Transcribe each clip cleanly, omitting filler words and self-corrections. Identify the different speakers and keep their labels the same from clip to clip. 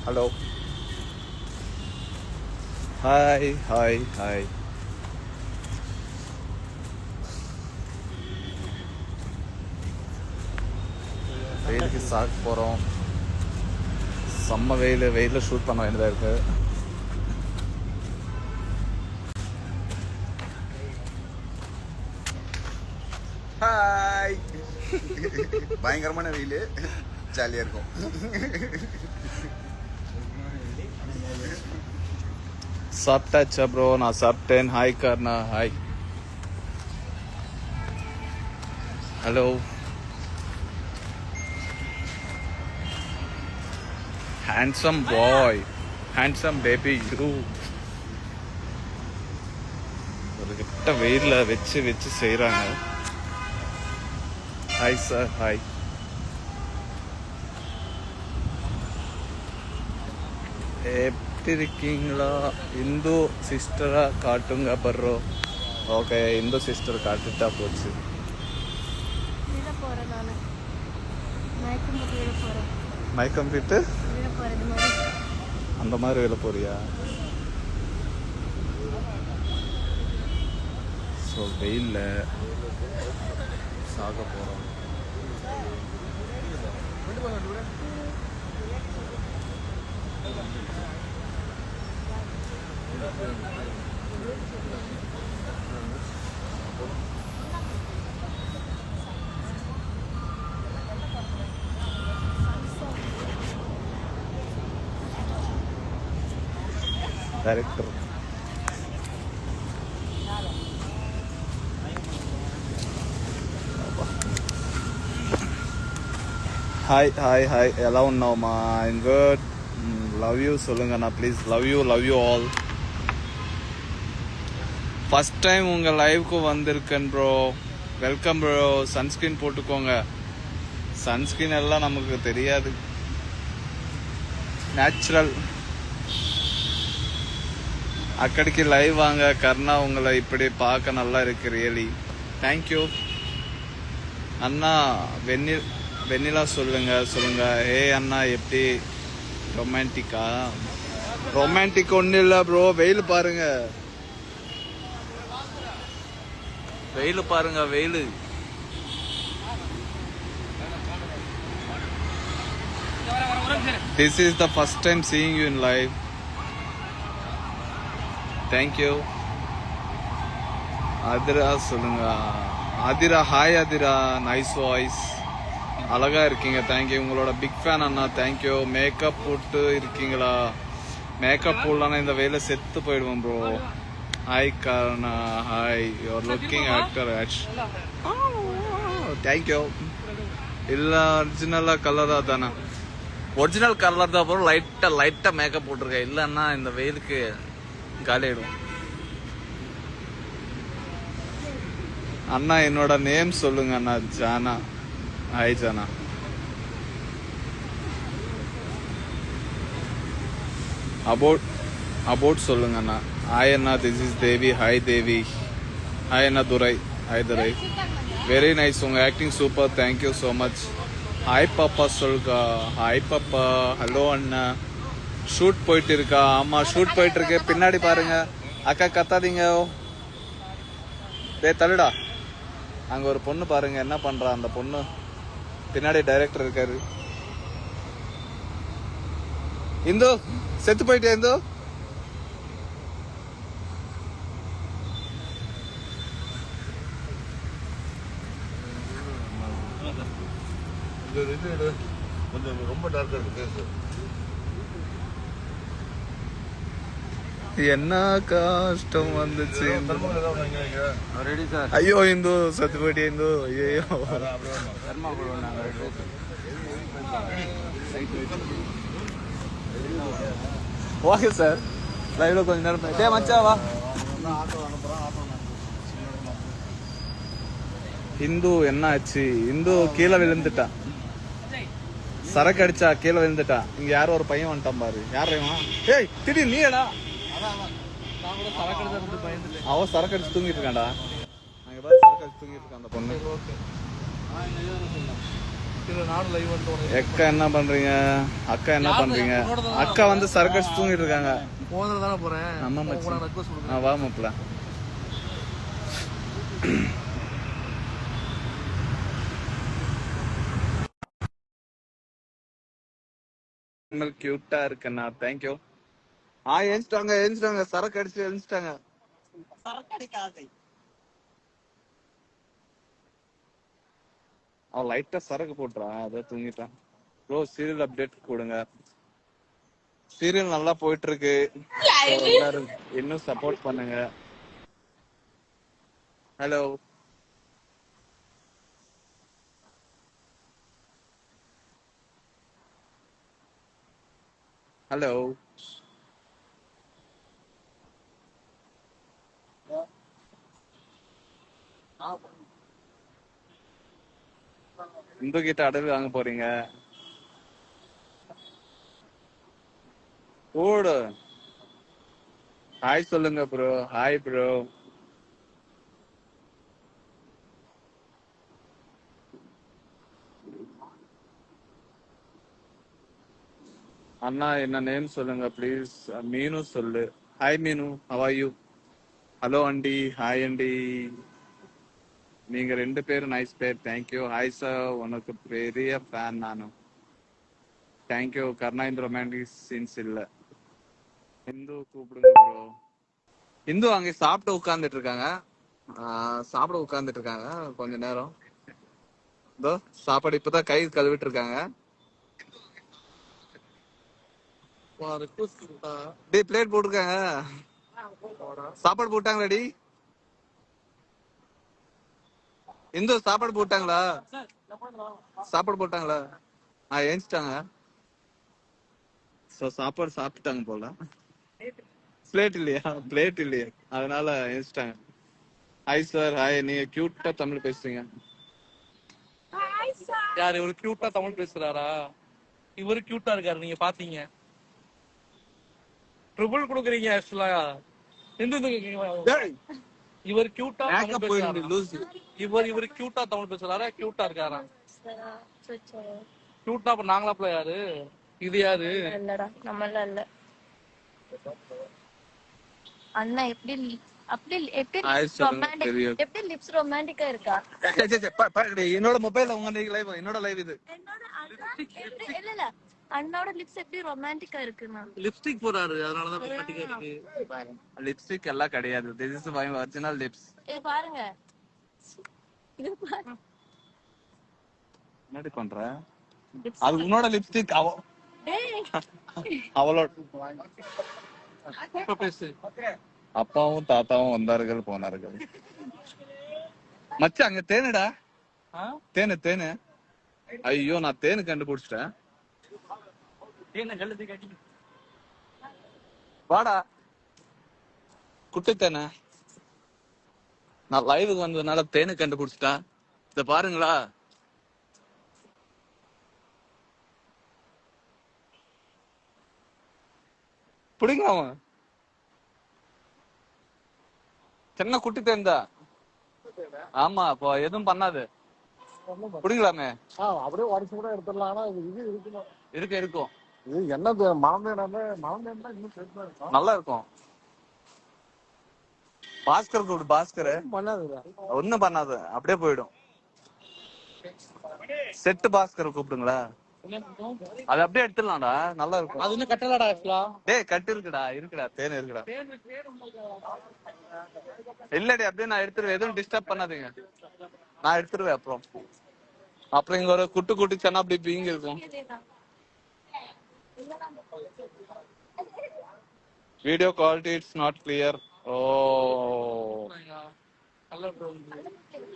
Speaker 1: Hello. Hi hi hi. வெயிலுக்கு சாக்கு போகிறோம். செம்ம வெயிலில் ஷூட் பண்ண வேண்டியதாக இருக்குது.
Speaker 2: ஹாய். பயங்கரமான வெயில், ஜாலியாக இருக்கும்.
Speaker 1: சாப்பிட்டாச்சா ப்ரோ? நான் சாப்பிட்டேன். Hi Karna. Hi. Hello. Handsome boy, handsome baby you. ஒரு கிட்ட வெயிலில் வச்சு செய்கிறாங்க. Hi sir. ஹாய். எப்படி இருக்கீங்களா? இந்து சிஸ்டரா காட்டுங்க பர்றோ. ஓகே, இந்து சிஸ்டர் காட்டுட்டா போச்சு. மயக்கம் போயிட்டு அந்த மாதிரி வேலை போறியா? ஸோ வெயிலில் சாக போகிறோம். Director hi hi hi. எல்லாம் உண்ணாமா? I'm good. லவ் யூ சொல்லுங்கண்ணா please. Love you all. First time உங்கள் லைவுக்கு வந்திருக்கேன் ப்ரோ. Welcome bro. சன்ஸ்க்ரீன் போட்டுக்கோங்க. சன்ஸ்க்ரீன் எல்லாம் நமக்கு தெரியாது, நேச்சுரல். அக்கடிக்கு லைவ் வாங்க கர்ணா. உங்களை இப்படி பார்க்க நல்லா இருக்கு. ரியலி தேங்க்யூ அண்ணா. வெண்ணிலா சொல்லுங்க. ஏ அண்ணா, எப்படி ரொமான்டிக்கா? ரொமான்டிக் ஒன்றும் இல்லை ப்ரோ. வெயில் பாருங்க. வெயில். This is the first time seeing you in live. Thank you. Athira சொல்லுங்க. Athira. Hi Athira. Nice voice. அழகா இருக்கீங்க. தேங்க்யூ. உங்களோட பிக் ஃபேன் அண்ணா. தேங்க்யூ. மேக்கப் போட்டு இருக்கீங்களா? மேக்கப் போடலான்னா இந்த வேலை செத்து போயிடுவோம் bro. Hi Karna. Hi. You are looking actor. Thank you. இல்லை, ஒரிஜினலாக கலராக தானே? ஒரிஜினல் கலர் தான் ப்ரோ. லைட்டாக மேக்கப் போட்டிருக்கேன். இல்லைன்னா இந்த வெயிலுக்கு காலியாயிடும். அண்ணா என்னோட நேம் சொல்லுங்க அண்ணா. ஜானா. ஹாய் ஜானா. அபவுட் சொல்லுங்க அண்ணா. ஹாய் அண்ணா. This is Devi. Hi Devi. Hi அண்ணா. Durai. Hi Durai. Very nice. உங்க acting super. Thank you so much. Hi பாப்பா சொல்லுங்க. ஹாய் பாப்பா. ஹலோ அண்ணா. ஷூட் போயிட்டு இருக்கா? ஆமா, ஷூட் போயிட்டு இருக்கு. பின்னாடி பாருங்க. அக்கா கத்தாதீங்க. தள்ளுடா. அங்க ஒரு பொண்ணு பாருங்க என்ன பண்றா. அந்த பொண்ணு பின்னாடி டைரக்டர் இருக்காரு. இந்து செத்து போயிட்டே. இந்து
Speaker 2: கொஞ்சம் ரொம்ப டார்க்கா இருக்கு.
Speaker 1: என்ன கஷ்டம் வந்துச்சு. ஐயோ இந்து சத்து போயிட்டே. இந்து ஐயோ. Okay sir. லைவ்ல கொஞ்ச நேரம் மச்சாவா. இந்து என்ன ஆச்சு? இந்து கீழே விழுந்துட்டா. சரக்கு அடிச்சா கீழே விழுந்துட்டா. இங்க யாரோ ஒரு பையன் வந்துட்டான் பாரு. யாரையும். ஏய் திடீர் நீடா. அவன் சரக்கு அடிச்சு தூங்கிட்டு இருக்கான்டா. அங்க பாரு, சரக்கு அடிச்சு தூங்கிட்டு இருக்கான் அந்த பொண்ணு.
Speaker 3: இல்ல நானும் லைவ் வந்து
Speaker 1: அக்கா என்ன பண்றீங்க? அக்கா என்ன பண்றீங்க? அக்கா வந்து சர்க்கஸ் தூங்கிட்டு இருக்காங்க.
Speaker 3: போனதுல தானே போறேன்.
Speaker 1: நம்ம மச்சி.
Speaker 3: உங்களை ரெக்வஸ்ட் கொடுக்குறேன்.
Speaker 1: வா மாப்ள. கியூட்டா இருக்குண்ணா. தேங்க்யூ. எழுந்துட்டாங்க சரக்கு அடிச்சு எழுந்துட்டாங்க. அவன் லைட்டா சரக்கு போட்டுறான், அதை தூங்கிட்டான். ப்ரோ சீரியல் அப்டேட் கொடுங்க. சீரியல் நல்லா போயிட்டு இருக்கு. எல்லாரும் இன்னும் சப்போர்ட் பண்ணுங்க. ஹலோ. ஹலோ. இந்து கிட்ட அடகு வாங்க போறீங்க? ஓடு. ஹாய் சொல்லுங்க ப்ரோ. Hi bro. அண்ணா என்ன நேம் சொல்லுங்க ப்ளீஸ். மீனு சொல்லு. ஹாய் மீனு, how are you? Hello aunty. Hi aunty. நீங்க ரெண்டு பேரும் நைஸ் பேர். தேங்க்யூ. ஹாய் சார், உனக்கு பெரிய ஃபேன் நானு. தேங்க்யூ. கர்ணா இந்த ரொமான்டிக் சீன்ஸ் இல்ல. இந்து கூப்பிடுங்க ப்ரோ. இந்து அங்க சாப்பிட்டு உட்கார்ந்துட்டு இருக்காங்க. சாப்பிட உட்கார்ந்துட்டு இருக்காங்க கொஞ்ச நேரம். இதோ சாப்பாடு இப்பதான் கை கழுவிட்டு இருக்காங்க. டேய் பிளேட் போட்டுருக்காங்க. சாப்பாடு போட்டாங்களாடி? இந்து சாப்பாடு போட்டாங்களா? சாப்பாடு போட்டாங்களா? ஏஞ்சிட்டாங்க. சாப்பாடு சாப்பிட்டுட்டாங்க போல. பிளேட் இல்லையா? பிளேட் இல்லையா, அதனால ஏஞ்சிட்டாங்க. Hi sir. ஹாய். நீங்க கியூட்டா தமிழ் பேசுறீங்க.
Speaker 3: யார் இவரு கியூட்டா தமிழ் பேசுறாரா? இவரு கியூட்டா இருக்காரு, நீங்க பாத்தீங்க. ட்ரிபிள் கொடுக்குறீங்க ஆக்சுவலா. இவர் கியூட்டா தமிழ் பேசுறாரா? இவர் கியூட்டா தமிழ் பேசுறாரா? கியூட்டா இருக்காரா? கியூட்டா அப்ப நாங்களாப்ல யாரு? இது யாரு? இல்லடா நம்மள இல்ல. அண்ணா எப்படி அப்படி எப்படி ரொமான்டிக், எப்படி லிப்ஸ் ரொமான்டிக்கா இருக்கா?
Speaker 1: என்னோட மொபைல்ல உங்க லைவ், என்னோட லைவ் இது.
Speaker 3: இல்ல இல்ல, அண்ணாவோட லிப்ஸ் எப்படி ரொமான்டிக்கா இருக்குன்னா லிப்ஸ்டிக் போறாரு, அதனாலதான் ரொமான்டிக்கா இருக்கு.
Speaker 1: லிப்ஸ்டிக் எல்லாம் கிடையாது. This is my original lips.
Speaker 3: பாருங்க. இது பாருங்க.
Speaker 1: என்னடி பண்ற? அது உன்னோட லிப்ஸ்டிக். அவளோட. அப்பாவும் தாத்தாவும் வந்தார்கள் போனார்கள். மச்சான் அங்க தேனுடா. தேனு தேனு. ஐயோ நான் தேனு கண்டுபிடிச்சிட்டேன். வாடா குட்டி தேனு. நான் லைவுக்கு வந்ததுனால தேனு கண்டுபிடிச்சிட்டேன். இத பாருங்களா. பிடிங்க. அவன் சின்ன குட்டி தேன் தான். ஆமா, இப்போ எதுவும் பண்ணாது. பிடிக்கலாமே.
Speaker 3: அப்படியே உடச்சு கூட எடுத்துடலாம். ஆனா இது இருக்கணும்.
Speaker 1: இருக்கும்.
Speaker 3: இது என்னது மலந்தேன் இன்னும்
Speaker 1: நல்லா இருக்கும். பாஸ்கர் கூப்பிடு. பாஸ்கர்
Speaker 3: பண்ணாதுடா.
Speaker 1: ஒண்ணும் பண்ணாது, அப்படியே போயிடும். செட்டு பாஸ்கர் கூப்பிடுங்களா? அது அப்படியே எடுத்துடலாம்டா, நல்லா இருக்கும்.
Speaker 3: அது இன்னும் கட்டலடா ஆக்சுவலா.
Speaker 1: டேய் கட்டு இருக்குடா தேன் இருக்குடா. இல்லடி அப்படியே நான் எடுத்துருவேன். எதுவும் டிஸ்டர்ப் பண்ணாதீங்க, நான் எடுத்துருவேன். அப்புறம் இங்க ஒரு குட்டு குட்டிச்சானா அப்படி பீங்க இருக்கும். Video quality it's not clear. Oh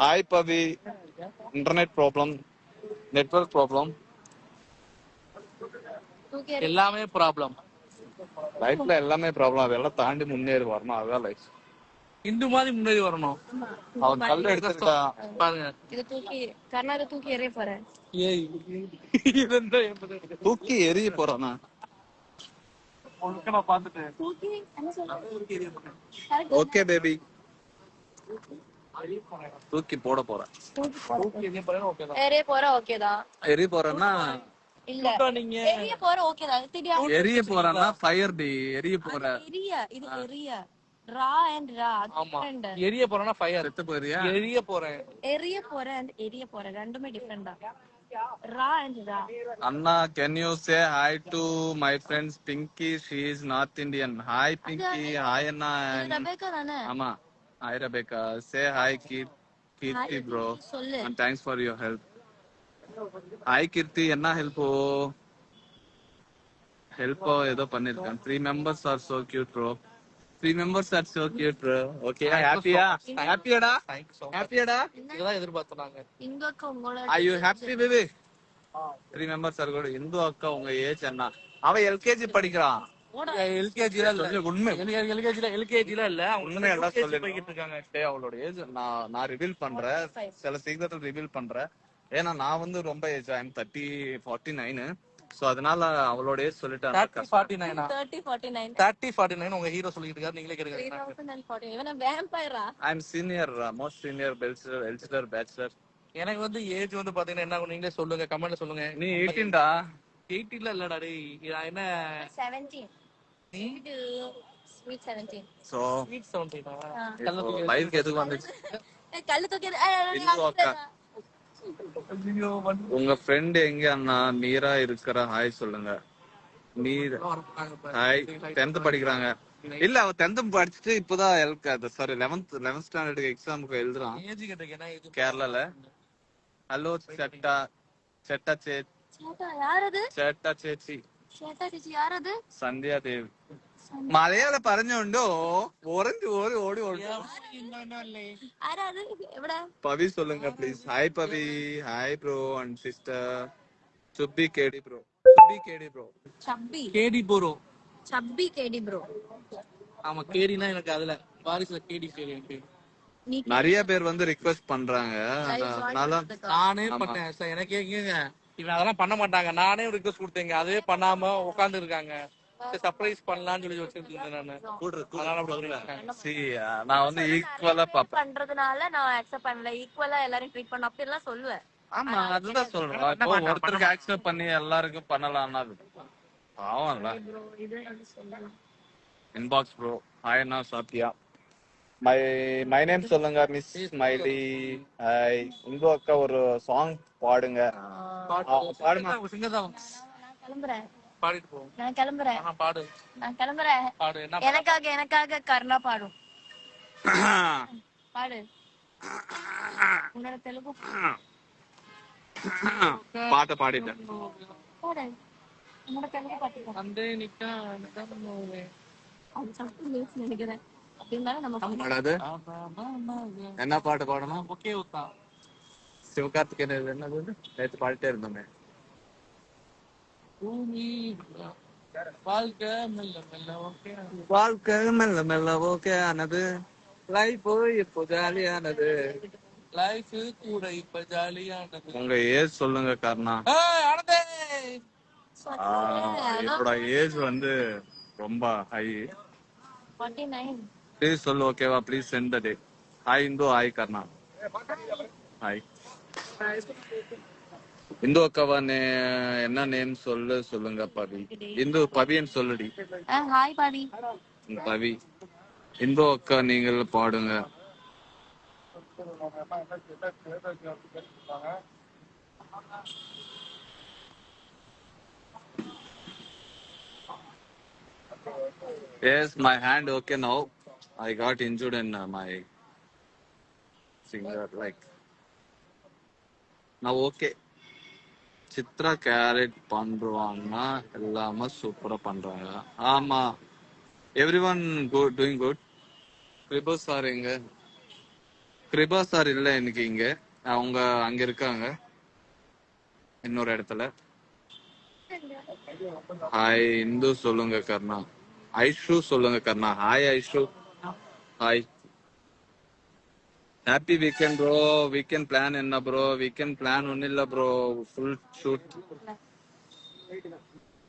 Speaker 1: hi Pavi. Internet problem, network problem,
Speaker 3: எல்லாமே ப்ராப்ளம்.
Speaker 1: லைஃப்ல எல்லாமே ப்ராப்ளம். அதெல்லாம் தாண்டி முன்னேறி வரணும், அதுதான் லைஃப்.
Speaker 3: இந்து மாதிரி முன்னேறி வரணும்.
Speaker 1: அவன் கல் எடுத்துட்டான்
Speaker 3: பாருங்க. இத தூக்கி கர்நாடக தூக்கி எறிய போறேன்.
Speaker 1: தூக்கி எறிய போறானா?
Speaker 3: பாத்துட்டு
Speaker 1: ஓகே பேபி. தூக்கி போட போறேன்.
Speaker 3: எரிய போற ஓகே தான்.
Speaker 1: எரிய போறேன்னா
Speaker 3: இல்ல எரிய போற ஓகே தான்.
Speaker 1: எரிய போறேன்னா ஃபயர் டி. எரிய போற
Speaker 3: எரிய இது எரிய ரா அண்ட் ரா.
Speaker 4: ஆமா எரிய போறேன்னா ஃபயர்.
Speaker 1: செத்து போறியா?
Speaker 4: எரிய போறேன்.
Speaker 3: எரிய போற and எரிய போற ரெண்டுமே டிஃபரெண்ட் தான். Raw and raw.
Speaker 1: அண்ணா can you say hi to my friends Pinky? She is North Indian. Hi Pinky. Hi Anna.
Speaker 3: Rebecca தானே?
Speaker 1: ஆமா. Hi Rebecca. Say hi Kirti bro.
Speaker 3: சொல்லு.
Speaker 1: And thanks for your help. Hi Kirti. என்ன ஹெல்ப்போ? ஹெல்ப்போ ஏதோ பண்ணிருக்கேன். 3 members are so cute bro. 3 members are so cute bro. Okay, happy-யா? Happy-யடா? Happy-யடா?
Speaker 4: இதெல்லாம் எதிர்பார்த்தோம் நாங்க.
Speaker 3: இங்க அக்கா உங்களோட
Speaker 1: Are you happy baby? 3 members are good. Hindu அக்கா உங்க ஏஜ் என்ன? அவன் எல்கேஜி படிக்கிறான்.
Speaker 4: எல்கேஜில இல்ல.
Speaker 1: உண்மை
Speaker 4: எல்கேஜில இல்ல.
Speaker 1: உண்மை எல்லாம் சொல்லி
Speaker 4: போய்கிட்டு இருக்காங்க.
Speaker 1: அவளோட ஏஜ் நான் ரிவீல் பண்றேன். சில சீக்கிரத்துல ரிவீல் பண்றேன். ஏன்னா நான் வந்து ரொம்ப ஏஜ் ஐ எம் 49. சோ அதனால அவளோட ஏஜ் சொல்லிட்டேன்.
Speaker 4: 30-49 உங்க ஹீரோ சொல்லிட்டு இருக்காரு. நீங்களே கேளுங்க.
Speaker 3: 3040 இவன வேம்பயரா?
Speaker 1: I am senior, most senior bachelor.
Speaker 4: எனக்கு வந்து ஏஜ் வந்து பாத்தீங்கன்னா என்ன நீங்களே சொல்லுங்க, கமெண்ட்ல சொல்லுங்க.
Speaker 1: நீ 18டா?
Speaker 4: 18ல இல்லடா டேய். நான் என்ன
Speaker 3: 17 இது ஸ்வீட் 17
Speaker 1: சோ
Speaker 4: ஸ்வீட் 17
Speaker 1: லைஃப் எதுக்கு வந்துச்சு?
Speaker 3: கல்லு தூக்கி
Speaker 1: இந்து அக்கா உங்க ஃப்ரெண்ட் எங்க அண்ணா? நீரா இருக்கிற ஹாய் சொல்லுங்க. நீர் ஹாய். 10th படிக்கிறாங்க. இல்ல அவ 10th படிச்சுட்டு இப்பதான் சாரி 11th ஸ்டாண்டர்டுக்கு எக்ஸாமுக்கு எழுதுறான்.
Speaker 4: ஏஜ் கேட்டீங்க என்ன ஏஜ்?
Speaker 1: கேரளால. ஹலோ சேட்டா சேச்சி.
Speaker 3: யாரது?
Speaker 1: ചേട്ടാ ചേച്ചി
Speaker 3: யாரது?
Speaker 1: സന്ധ്യ ദേവ്. മലയാളം പറഞ്ഞോണ്ടോ ഓറഞ്ച് ഓടി ഓടി ഓടി.
Speaker 3: ஆராது? எவடா?
Speaker 1: പവി சொல்லுங்க please. Hi Pavi. Hi bro and sister. சுப்பி கேடி ப்ரோ.
Speaker 3: சப்பி
Speaker 4: கேடி ப்ரோ.
Speaker 3: சப்பி கேடி ப்ரோ.
Speaker 4: ஆமா கேடினா எனக்கு அதுல வாரிசுல கேடி பேர் எனக்கு.
Speaker 1: நிறைய பேர் வந்து ரிக்வெஸ்ட் பண்றாங்க. அதனால
Speaker 4: நானே பண்ணேன். எனக்கே கேங்க இவன் அதெல்லாம் பண்ண மாட்டாங்க. நானே ரிக்வெஸ்ட் கொடுத்தேங்க. அதுவே பண்ணாம உட்கார்ந்து இருக்காங்க. சர்ப்ரைஸ் பண்ணலாம்னு சொல்லி வச்சிருந்தேன் நானு.
Speaker 1: நான் வந்து ஈக்குவலா பாப்பேன்.
Speaker 3: பண்றதுனால நான் அக்செப்ட் பண்ணல. ஈக்குவலா எல்லாரும் ட்ரீட் பண்ண அப்படி எல்லாம் சொல்லுவேன்.
Speaker 1: ஆமா அதுதான் சொல்றேன். இப்போ ஒருத்தருக்கு அக்செப்ட் பண்ணி எல்லாருக்கும் பண்ணலாம்னா அது பாவம்ல. Inbox bro. ஹாய் அண்ணா சாப்பிட்டியா? மை நேம் சொல்லுங்க மிஸ் ஸ்மைலி. ஹாய். இந்து அக்கா ஒரு சாங் பாடுங்க. பாடுமா?
Speaker 3: நான் கிளம்புறேன்.
Speaker 4: பாடிட்டு போ.
Speaker 3: நான் கிளம்புறேன்.
Speaker 4: பாடு.
Speaker 3: நான் கிளம்புறேன்.
Speaker 4: பாடு. என்ன
Speaker 3: எனக்காக கர்ணா பாடும். பாடு. உன்னோட தெலுங்கு
Speaker 1: பாட்ட பாடிட்டேன்.
Speaker 3: பாடு. உன்னோட தெலுங்கு பாட்டு.
Speaker 4: அந்தே நிக்கா நதமோவே.
Speaker 3: அது சம்திங் மீன்ஸ் நினைக்கிறேன். அப்படினால நம்ம
Speaker 1: பாடாது. என்ன பாட்டு பாடணும்?
Speaker 4: ஓகே உத்தா.
Speaker 1: சிவகார்த்திகேயன் என்னது நேத்து பாடிட்டே இருந்தோமே.
Speaker 4: பூமி வாழ்க்கை மெல்ல மெல்ல ஓகே.
Speaker 1: வாழ்க்கை மெல்ல மெல்ல ஓகே ஆனது. லைஃப் இப்போ ஜாலியானது.
Speaker 4: லைஃப் கூட இப்ப ஜாலியானது.
Speaker 1: உங்க ஏஜ் சொல்லுங்க கர்ணா.
Speaker 4: ஆனந்தே.
Speaker 1: என்னோட ஏஜ் வந்து ரொம்ப ஹை.
Speaker 3: 49.
Speaker 1: ப்ளீஸ் சொல்லு ஓகேவா? Please send the date. Hi Indu. Hi Karna. Hi Indu அக்காவா. என்ன நேம் சொல்லுங்க பவி. இந்து பவின்னு சொல்லுடி.
Speaker 3: ஹாய் பாடி.
Speaker 1: பவி. இந்து அக்கா நீங்கள் பாடுங்க. Yes, my hand okay now. I got injured in my finger. Like now okay. Chitra carrot பண்றாங்கன்னா எல்லாமே சூப்பரா பண்றாங்க. ஆமா everyone doing good. Kirupa sir எங்க? கிருபா சார் இல்ல இன்னைக்கு இங்க. அவங்க அங்க இருக்காங்க இன்னொரு இடத்துல. ஹாய் இந்து சொல்லுங்க கர்ணா. ஐஷு சொல்லுங்க Karna. Hi Aishu. Hi. Happy weekend bro. Weekend plan என்ன ப்ரோ? வீக்கெண்ட் பிளான் ஒன்னும் இல்ல bro. Full shoot.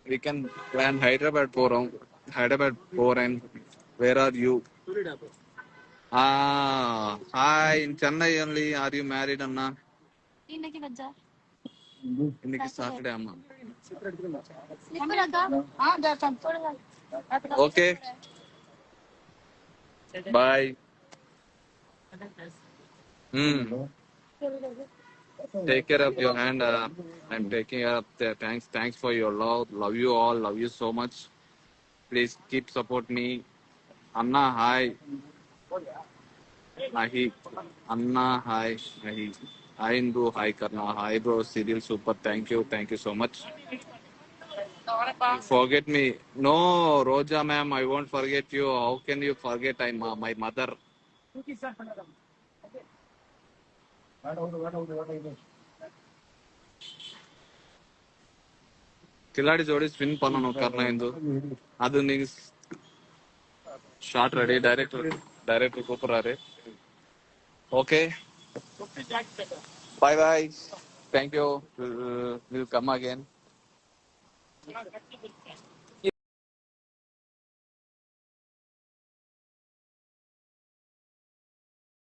Speaker 1: Weekend plan Hyderabad போறேன். Where are you? Hi, in Chennai only. Are you married, Anna?
Speaker 3: இன்னைக்கு வச்சா
Speaker 1: இன்னைக்கு Saturday, அம்மா.
Speaker 3: ஸ்லிப்பர் அக்கா போடுங்க.
Speaker 1: Okay, bye. Take care of your hand. I'm taking care of the thanks for your love. Love you all. Love you so much. Please keep support me. Anna, hi. Ahi. Anna, hi. Ahi. Hi, Indu. Hi, Karna. Hi, bro. Cyril, super. Thank you. Thank you so much. You forget me. No, Roja, ma'am. I won't forget you. How can you forget? I'm my mother. கில்லாடி ஜோடி spin பண்ணணும் கர்ணா இந்து அது நீங்க shot ready director கூப்பிடுறாரு okay bye by thank you will come again